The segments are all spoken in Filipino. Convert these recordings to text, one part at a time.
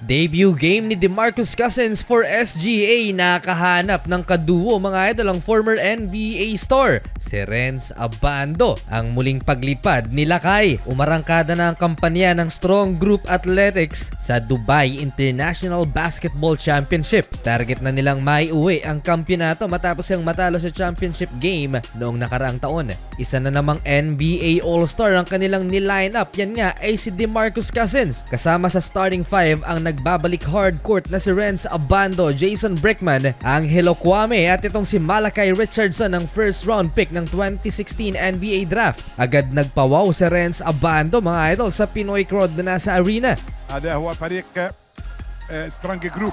Debut game ni DeMarcus Cousins for SGA, nakahanap ng kaduo mga idol ang former NBA star si Renz Abando. Ang muling paglipad ni Lakay, umarangkada na ang kampanya ng Strong Group Athletics sa Dubai International Basketball Championship. Target na nilang maiuwi ang kampyonato matapos yung matalo sa championship game noong nakaraang taon. Isa na namang NBA All-Star ang kanilang niline up, yan nga ay si DeMarcus Cousins. Kasama sa starting five ang nagbabalik hardcourt na si Renz Abando, Jason Brickman, Angelo Kwame at itong si Malachi Richardson ng first round pick ng 2016 NBA Draft. Agad nagpawaw si Renz Abando mga idol sa Pinoy crowd na nasa arena. هذا هو فريق سترونج جروب.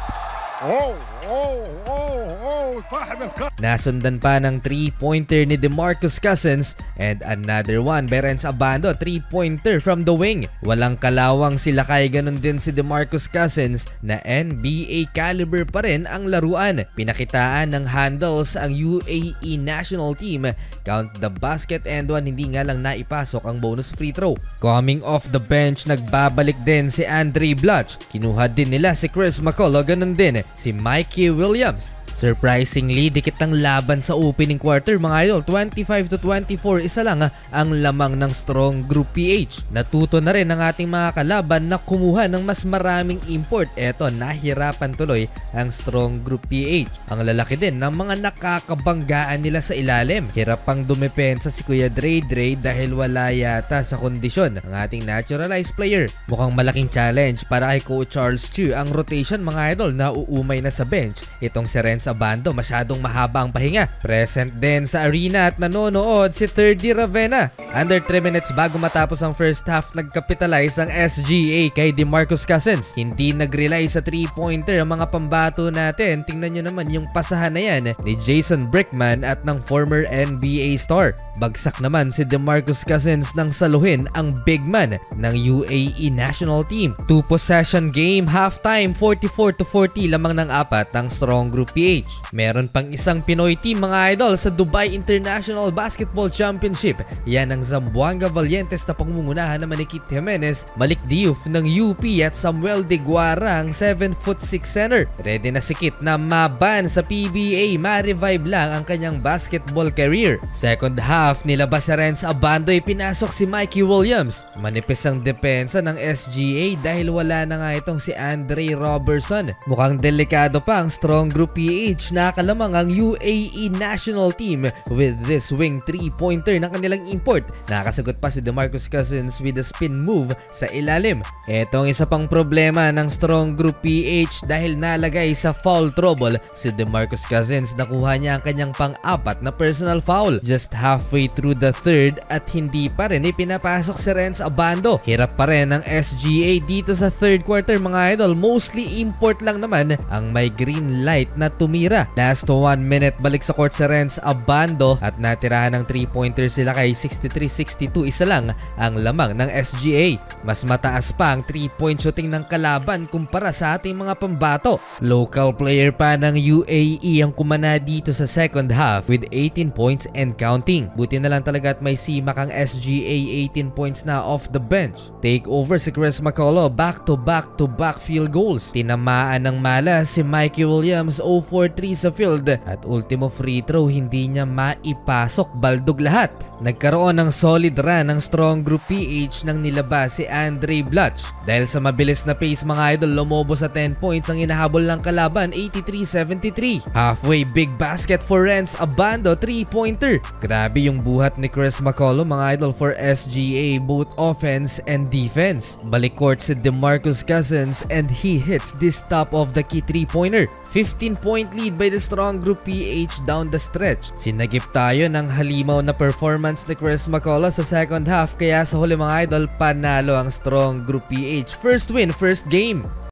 صاحب القرار. Nasundan pa ng 3-pointer ni DeMarcus Cousins and another one by Renz Abando, 3-pointer from the wing. Walang kalawang sila kay ganun din si DeMarcus Cousins na NBA caliber pa rin ang laruan. Pinakitaan ng handles ang UAE national team. Count the basket and one, hindi nga lang naipasok ang bonus free throw. Coming off the bench, nagbabalik din si Andre Blatch. Kinuha din nila si Chris McCullough, ganun din si Mikey Williams. Surprisingly, dikit ang laban sa opening quarter mga idol. 25-24, isa lang ang lamang ng Strong Group PH. Natuto na rin ang ating mga kalaban na kumuha ng mas maraming import. Eto, nahirapan tuloy ang Strong Group PH. Ang lalaki din ng mga nakakabanggaan nila sa ilalim. Hirap pang dumepensa si Kuya Dre dahil wala yata sa kondisyon ang ating naturalized player. Mukhang malaking challenge para kay Coach Charles Chu ang rotation mga idol na uumay na sa bench. Itong si Renz Abando, masyadong mahaba ang pahinga. Present din sa arena at nanonood si 3D Ravenna. Under 3 minutes bago matapos ang first half, nagkapitalize ang SGA kay DeMarcus Cousins. Hindi nag-rely sa 3-pointer ang mga pambato natin. Tingnan nyo naman yung pasahan na yan ni Jason Brickman at ng former NBA star. Bagsak naman si DeMarcus Cousins nang saluhin ang big man ng UAE national team. 2-possession game, halftime, 44-40 lamang ng apat ang Strong Group PH. Meron pang isang Pinoy team mga idol sa Dubai International Basketball Championship. Yan ang Zamboanga Valientes na pangungunahan naman ni Kit Jimenez, Malik Diouf ng UP at Samuel De Guara ang 7'6" center. Ready na si Kit na maban sa PBA, ma-revive lang ang kanyang basketball career. Second half, nilabas sa Renz Abando, pinasok si Mikey Williams. Manipis ang depensa ng SGA dahil wala na nga itong si Andre Robertson. Mukhang delikado pa ang Strong Group PH, nakalamang ang UAE national team with this wing 3-pointer ng kanilang import. Nakasagot pa si DeMarcus Cousins with a spin move sa ilalim. Etong isa pang problema ng Strong Group PH dahil nalagay sa foul trouble si DeMarcus Cousins. Nakuha niya ang kanyang pang-apat na personal foul just halfway through the third at hindi pa rin ipinapasok si Renz Abando. Hirap pa rin ang SGA dito sa third quarter mga idol. Mostly import lang naman ang may green light na tumira. Last 1 minute, balik sa court si Renz Abando at natirahan ng 3-pointer sila kay 63-62. Isa lang ang lamang ng SGA. Mas mataas pa ang 3-point shooting ng kalaban kumpara sa ating mga pambato. Local player pa ng UAE ang kumana dito sa second half with 18 points and counting. Buti na lang talaga at may simak ang SGA, 18 points na off the bench. Take over si Chris McCullough, back-to-back field goals. Tinamaan ng malas si Mikey Williams, 0-for-3 sa field at ultimo free throw hindi niya maipasok, baldog lahat. Nagkaroon ng solid run ng Strong Group PH nang nilabas si Andre Blatch. Dahil sa mabilis na pace mga idol, lumobo sa 10 points ang inahabol ng kalaban, 83-73. Halfway big basket for Renz Abando, 3-pointer. Grabe yung buhat ni Chris McCullough mga idol for SGA, both offense and defense. Balik court si DeMarcus Cousins and he hits this top of the key 3-pointer. 15-point lead by the Strong Group PH down the stretch. Sinagip tayo ng halimaw na performance ni Chris McCullough sa second half, kaya sa huli mga idol, panalo ang Strong Group PH. First win, first game.